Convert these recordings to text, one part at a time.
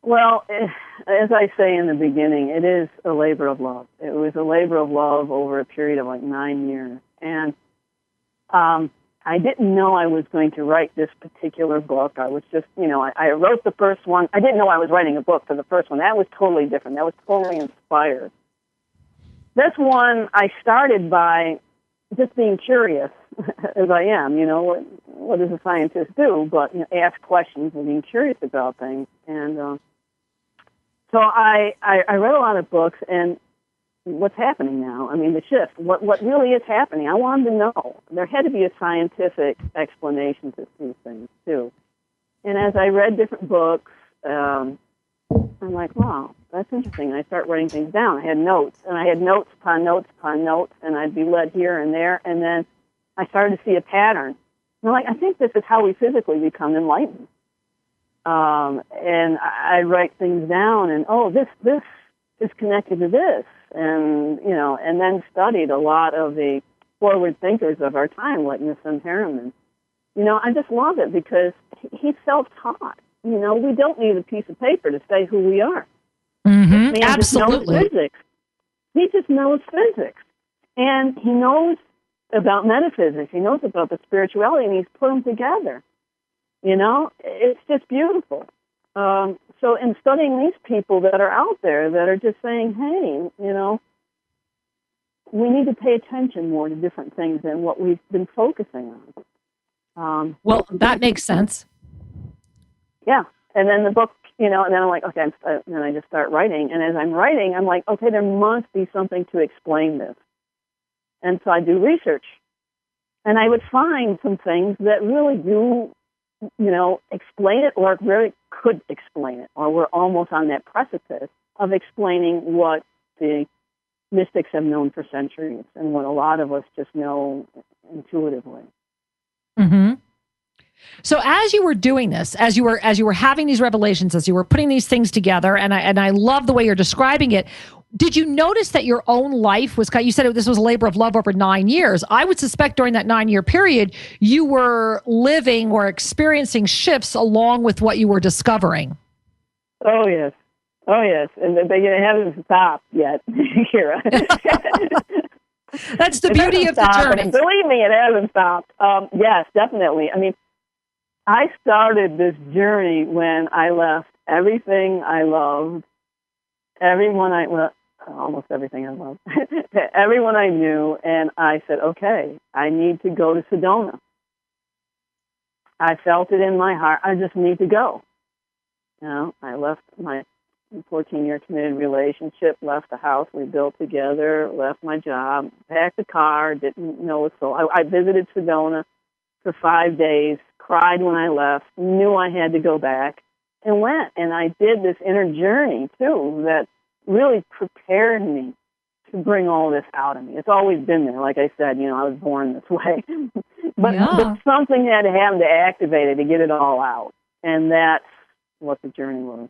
Well, as I say in the beginning, it is a labor of love. It was a labor of love over a period of like 9 years. And I didn't know I was going to write this particular book. I was just, I wrote the first one. I didn't know I was writing a book for the first one. That was totally different. That was totally inspired. This one, I started by just being curious, as I am. What does a scientist do? But ask questions and being curious about things. And so I read a lot of books, and what's happening now? I mean, the shift. What really is happening? I wanted to know. There had to be a scientific explanation to these things too. And as I read different books, I'm like, wow, that's interesting. And I start writing things down. I had notes, and I had notes upon notes upon notes, and I'd be led here and there. And then I started to see a pattern. And I'm like, I think this is how we physically become enlightened. And I write things down, and this is connected to this, and and then studied a lot of the forward thinkers of our time, like Nissim Harriman. I just love it because he's self-taught. We don't need a piece of paper to say who we are. Mm-hmm. Man Absolutely. just knows physics. He just knows physics, and he knows about metaphysics. He knows about the spirituality, and he's put them together. It's just beautiful. So in studying these people that are out there that are just saying, hey, we need to pay attention more to different things than what we've been focusing on. Well, that makes sense. Yeah. And then the book, and then I'm like, okay, then I just start writing. And as I'm writing, I'm like, okay, there must be something to explain this. And so I do research. And I would find some things that really do explain it, or really could explain it, or we're almost on that precipice of explaining what the mystics have known for centuries and what a lot of us just know intuitively. Mm-hmm. So as you were doing this, as you were having these revelations, as you were putting these things together, and I love the way you're describing it, did you notice that your own life was, you said this was a labor of love over 9 years. I would suspect during that 9-year period, you were living or experiencing shifts along with what you were discovering. Oh, yes. And they haven't stopped yet, Kira. That's the beauty of the journey. Believe me, it hasn't stopped. Yes, definitely. I mean, I started this journey when I left everything I loved, almost everything I loved, everyone I knew, and I said, okay, I need to go to Sedona. I felt it in my heart. I just need to go. I left my 14-year committed relationship, left the house we built together, left my job, packed the car, didn't know a soul. I visited Sedona for 5 days, cried when I left, knew I had to go back, and went. And I did this inner journey, too, that really prepared me to bring all this out of me. It's always been there. Like I said, I was born this way. but something had to happen to activate it, to get it all out. And that's what the journey was.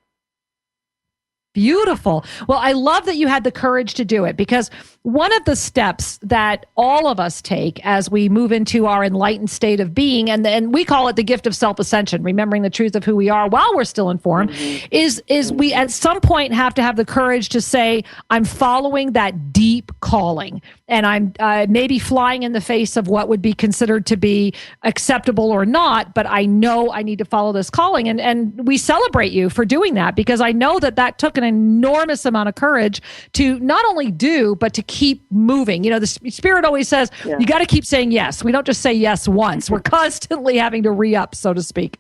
Beautiful. Well, I love that you had the courage to do it, because one of the steps that all of us take as we move into our enlightened state of being, and we call it the gift of self-ascension, remembering the truth of who we are while we're still informed, is we at some point have to have the courage to say, I'm following that deep calling, and I'm maybe flying in the face of what would be considered to be acceptable or not, but I know I need to follow this calling. And we celebrate you for doing that, because I know that took an enormous amount of courage to not only do, but to keep moving. The Spirit always says, you got to keep saying yes. We don't just say yes once. We're constantly having to re-up, so to speak.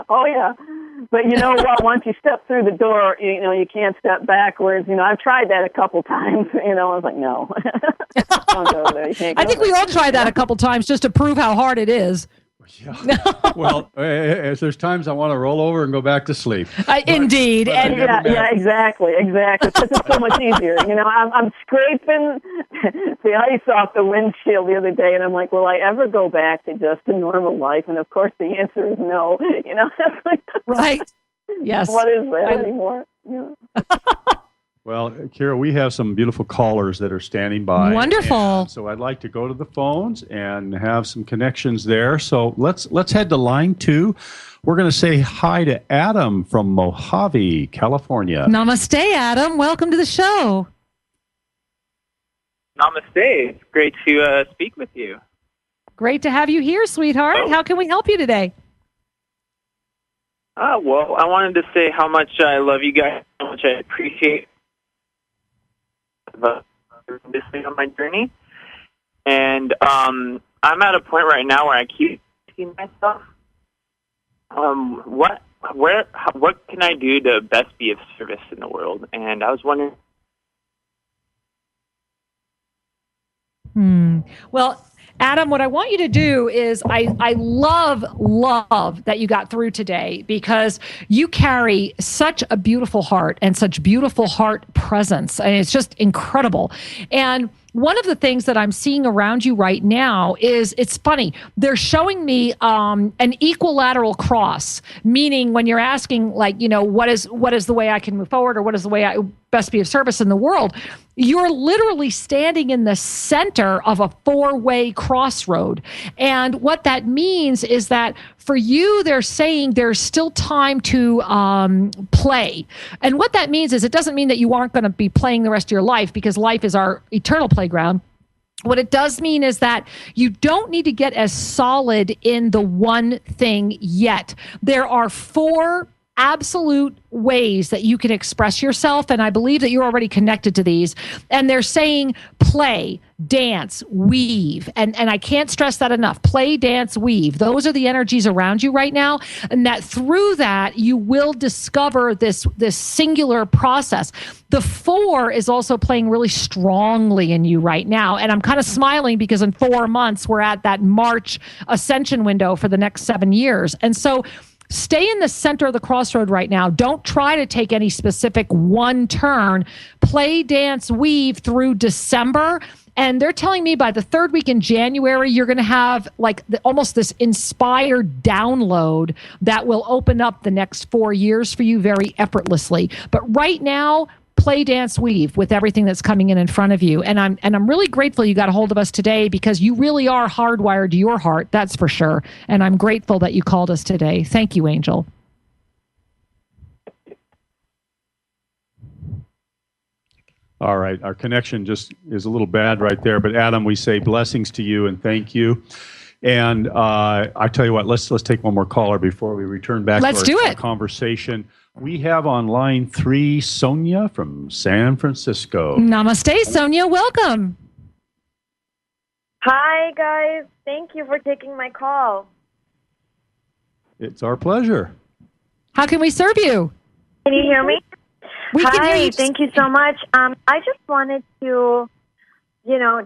Oh, yeah. But you know what? Once you step through the door, you can't step backwards. I've tried that a couple times. I was like, no. Don't go there. You can't go I think we all tried that a couple times just to prove how hard it is. Yeah. Well, as there's times I want to roll over and go back to sleep. Indeed. Yeah, exactly. Because it's so much easier. I'm scraping the ice off the windshield the other day, and I'm like, will I ever go back to just a normal life? And of course, the answer is no. Like, right. Yes. What is that anymore? Well, Kira, we have some beautiful callers that are standing by. Wonderful. And so I'd like to go to the phones and have some connections there. So let's head to line 2. We're going to say hi to Adam from Mojave, California. Namaste, Adam. Welcome to the show. Namaste. It's great to speak with you. Great to have you here, sweetheart. Oh. How can we help you today? Well, I wanted to say how much I love you guys, how much I appreciate this thing on my journey. And I'm at a point right now where I keep asking myself, what can I do to best be of service in the world? And I was wondering. Well, Adam, what I want you to do is I love that you got through today, because you carry such a beautiful heart and such beautiful heart presence. And it's just incredible. And one of the things that I'm seeing around you right now is, it's funny, they're showing me an equilateral cross, meaning when you're asking, like, what is the way I can move forward, or what is the way I best be of service in the world, you're literally standing in the center of a 4-way crossroad. And what that means is that for you, they're saying there's still time to play. And what that means is, it doesn't mean that you aren't going to be playing the rest of your life, because life is our eternal playground. What it does mean is that you don't need to get as solid in the one thing yet. There are 4 absolute ways that you can express yourself, and I believe that you're already connected to these. And they're saying play, dance, weave, and I can't stress that enough. Play, dance, weave. Those are the energies around you right now, and that through that you will discover this singular process. The 4 is also playing really strongly in you right now, and I'm kind of smiling because in 4 months we're at that March ascension window for the next 7 years. And so stay in the center of the crossroad right now. Don't try to take any specific one turn. Play, dance, weave through December. And they're telling me by the 3rd week in January, you're going to have like almost this inspired download that will open up the next 4 years for you very effortlessly. But right now, play, dance, weave with everything that's coming in front of you. And I'm really grateful you got a hold of us today, because you really are hardwired to your heart. That's for sure. And I'm grateful that you called us today. Thank you, Angel. All right. Our connection just is a little bad right there. But Adam, we say blessings to you and thank you. And I tell you what, let's take one more caller before we return back to our conversation. We have on line 3 Sonia from San Francisco. Namaste, Sonia. Welcome. Hi, guys. Thank you for taking my call. It's our pleasure. How can we serve you? Can you hear me? We can hear you. Thank you so much. I just wanted to,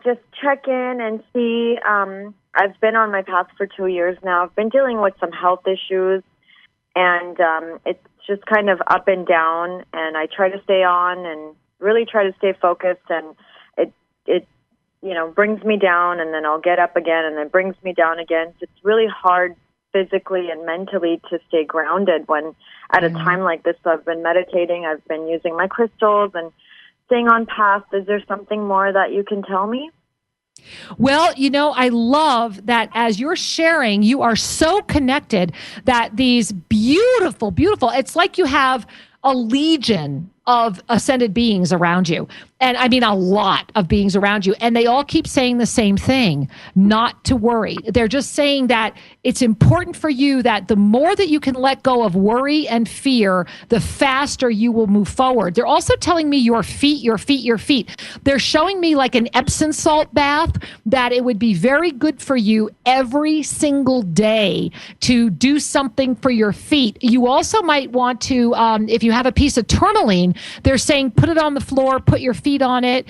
just check in and see. I've been on my path for 2 years now. I've been dealing with some health issues, and it's just kind of up and down, and I try to stay on and really try to stay focused, and it brings me down, and then I'll get up again, and then brings me down again. So it's really hard physically and mentally to stay grounded when at a time like this. So I've been meditating, I've been using my crystals and staying on path. Is there something more that you can tell me? Well, I love that as you're sharing, you are so connected that these beautiful, it's like you have a legion of ascended beings around you. And I mean, a lot of beings around you. And they all keep saying the same thing, not to worry. They're just saying that it's important for you that the more that you can let go of worry and fear, the faster you will move forward. They're also telling me your feet. They're showing me like an Epsom salt bath, that it would be very good for you every single day to do something for your feet. You also might want to, if you have a piece of tourmaline, they're saying put it on the floor, put your feet on it,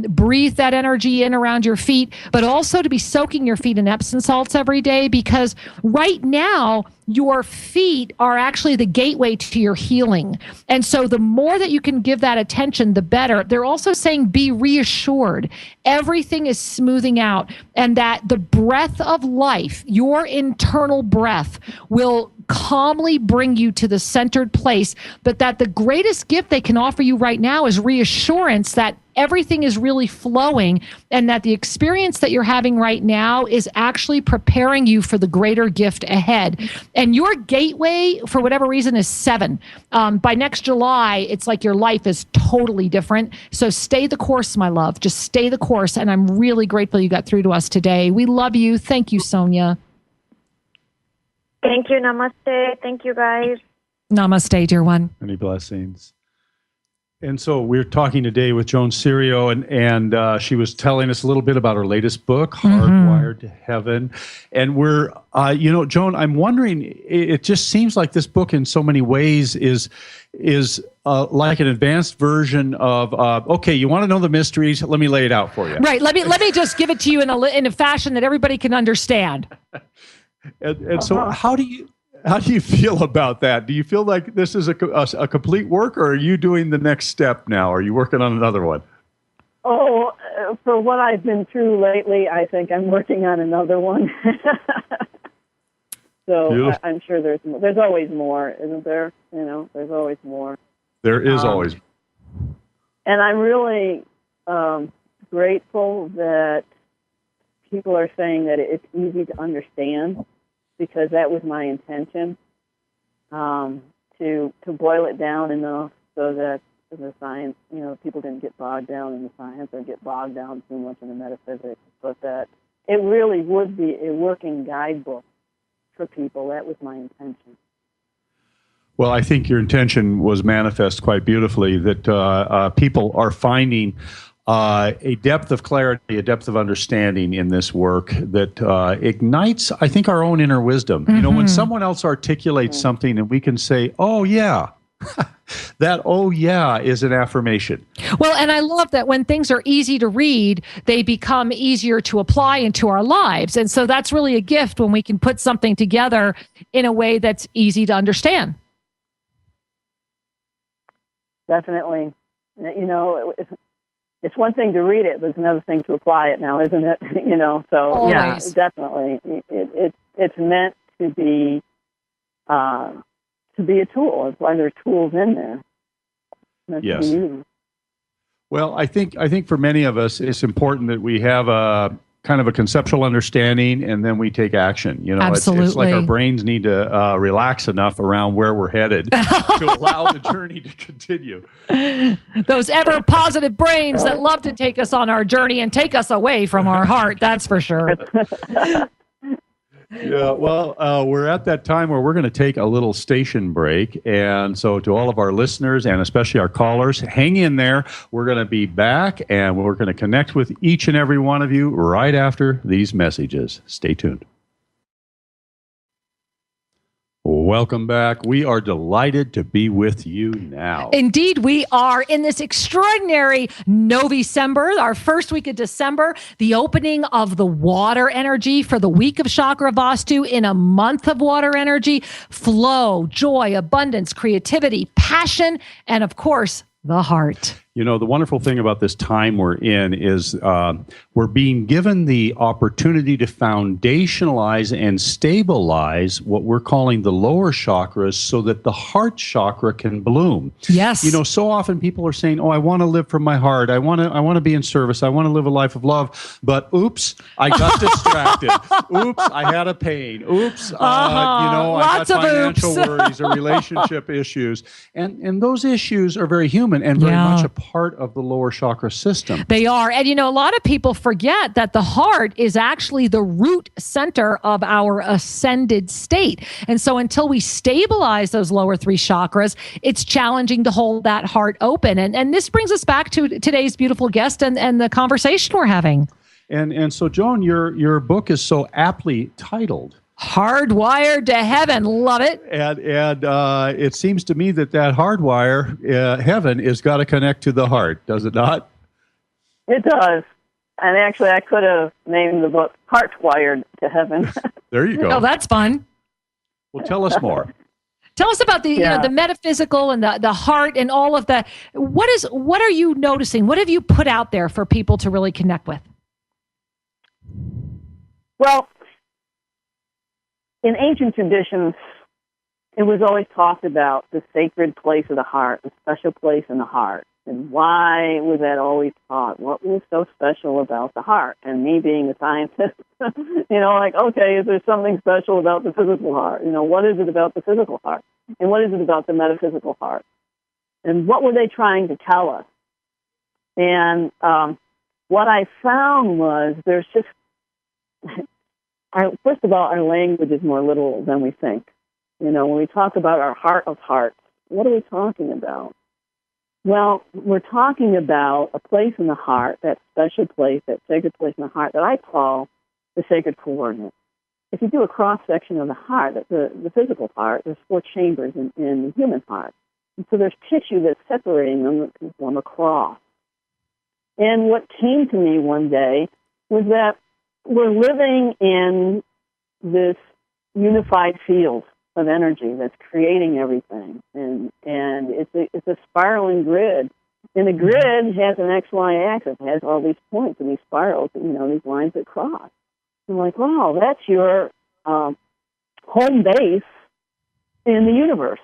breathe that energy in around your feet, but also to be soaking your feet in Epsom salts every day, because right now your feet are actually the gateway to your healing. And so the more that you can give that attention, the better. They're also saying be reassured. Everything is smoothing out, and that the breath of life, your internal breath, will calmly bring you to the centered place, but that the greatest gift they can offer you right now is reassurance that everything is really flowing and that the experience that you're having right now is actually preparing you for the greater gift ahead. And your gateway, for whatever reason, is 7. By next July, it's like your life is totally different. So stay the course, my love. Just stay the course. And I'm really grateful you got through to us today. We love you. Thank you, Sonia. Thank you. Namaste. Thank you, guys. Namaste, dear one. Many blessings. And so we're talking today with Joan Cerio, and she was telling us a little bit about her latest book, Hardwired to Heaven. And we're, Joan, I'm wondering, it just seems like this book in so many ways is like an advanced version of, okay, you want to know the mysteries? Let me lay it out for you. Right. Let me just give it to you in a fashion that everybody can understand. And so how do you feel about that? Do you feel like this is a complete work, or are you doing the next step now? Are you working on another one? Oh, for what I've been through lately, I think I'm working on another one. So I'm sure there's always more, isn't there? There's always more. There is always. And I'm really grateful that people are saying that it's easy to understand, because that was my intention, to boil it down enough so that the science, people didn't get bogged down in the science or get bogged down too much in the metaphysics, but that it really would be a working guidebook for people. That was my intention. Well, I think your intention was manifest quite beautifully, that people are finding a depth of clarity, a depth of understanding in this work that ignites, I think, our own inner wisdom. When someone else articulates something and we can say, oh, yeah, that, oh, yeah, is an affirmation. Well, and I love that when things are easy to read, they become easier to apply into our lives. And so that's really a gift when we can put something together in a way that's easy to understand. Definitely. It's one thing to read it, but it's another thing to apply it now, isn't it? So Always. Yeah, definitely. It's meant to be a tool. It's why there are tools in there. Yes. Well, I think for many of us, it's important that we have a kind of a conceptual understanding, and then we take action. Absolutely. It's like our brains need to relax enough around where we're headed to allow the journey to continue. Those ever positive brains that love to take us on our journey and take us away from our heart. That's for sure. Yeah, well, we're at that time where we're going to take a little station break. And so to all of our listeners, and especially our callers, hang in there. We're going to be back, and we're going to connect with each and every one of you right after these messages. Stay tuned. Welcome back. We are delighted to be with you now. Indeed, we are in this extraordinary November, our first week of December, the opening of the water energy for the week of Chakra Vastu in a month of water energy, flow, joy, abundance, creativity, passion, and of course, the heart. The wonderful thing about this time we're in is we're being given the opportunity to foundationalize and stabilize what we're calling the lower chakras so that the heart chakra can bloom. Yes. So often people are saying, oh, I want to live from my heart. I want to be in service. I want to live a life of love. But oops, I got distracted. Oops, I had a pain. Oops, I got financial worries or relationship issues. And those issues are very human and very much a part of the lower chakra system. They are. And, a lot of people forget that the heart is actually the root center of our ascended state. And so until we stabilize those lower 3 chakras, it's challenging to hold that heart open. And this brings us back to today's beautiful guest and the conversation we're having. And so, Joan, your book is so aptly titled Hardwired to Heaven. Love it. And it seems to me that hardwire, heaven, is got to connect to the heart, does it not? It does. And actually, I could have named the book Heartwired to Heaven. There you go. Oh, that's fun. Well, tell us more. Tell us about the the metaphysical and the heart and all of that. What are you noticing? What have you put out there for people to really connect with? Well, in ancient traditions, it was always talked about the sacred place of the heart, the special place in the heart. And why was that always taught? What was so special about the heart? And me being a scientist, like, okay, is there something special about the physical heart? What is it about the physical heart? And what is it about the metaphysical heart? And what were they trying to tell us? And what I found was there's just, first of all, our language is more literal than we think. When we talk about our heart of hearts, what are we talking about? Well, we're talking about a place in the heart, that special place, that sacred place in the heart that I call the sacred coordinate. If you do a cross-section of the heart, the physical heart, there's 4 chambers in the human heart. And so there's tissue that's separating them that can form a cross. And what came to me one day was that we're living in this unified field of energy that's creating everything, and it's a spiraling grid, and the grid has an XY axis, it has all these points and these spirals, these lines that cross. I'm like, wow, that's your home base in the universe.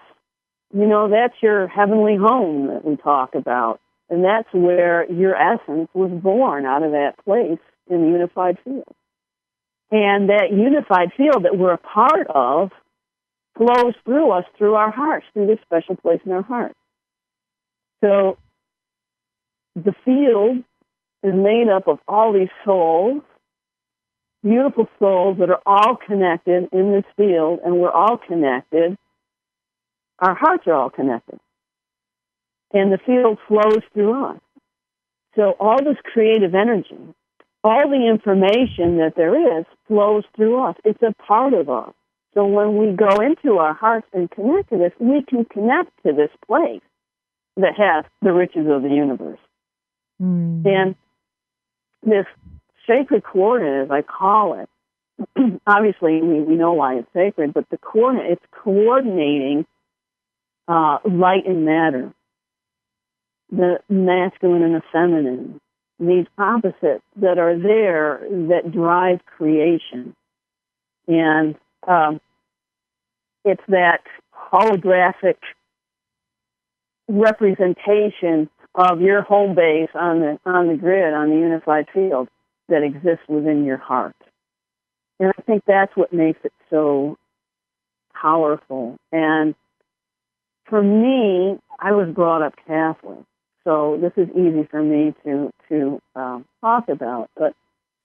That's your heavenly home that we talk about, and that's where your essence was born, out of that place in the unified field. And that unified field that we're a part of flows through us, through our hearts, through this special place in our heart. So the field is made up of all these souls, beautiful souls that are all connected in this field, and we're all connected. Our hearts are all connected. And the field flows through us. So all this creative energy, all the information that there is, flows through us. It's a part of us. So when we go into our hearts and connect to this, we can connect to this place that has the riches of the universe. Mm. And this sacred coordinate, as I call it, obviously we know why it's sacred, but the coordinate, it's coordinating light and matter, the masculine and the feminine, these opposites that are there that drive creation. And it's that holographic representation of your home base on the grid, on the unified field that exists within your heart. And I think that's what makes it so powerful. And for me, I was brought up Catholic, so this is easy for me to talk about. But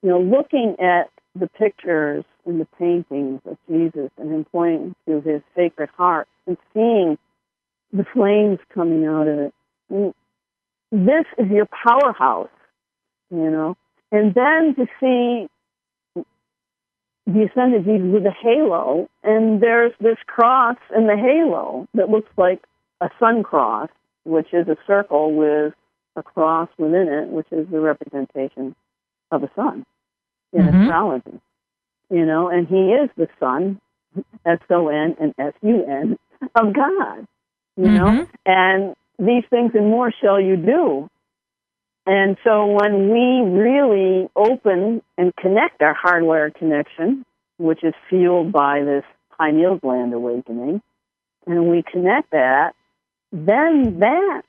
looking at the pictures and the paintings of Jesus and him pointing to his sacred heart and seeing the flames coming out of it, this is your powerhouse, And then to see the ascended Jesus with a halo, and there's this cross in the halo that looks like a sun cross, which is a circle with a cross within it, which is the representation of a sun in astrology. And he is the Son, S-O-N and S-U-N, of God, and these things and more shall you do. And so when we really open and connect our hardware connection, which is fueled by this pineal gland awakening, and we connect that, then that,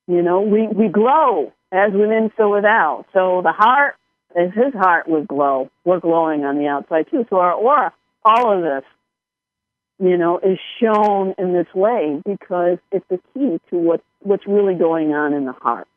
we glow as within, so without. So the heart, as his heart would glow, we're glowing on the outside too. So our aura, all of this, is shown in this way because it's the key to what's really going on in the heart.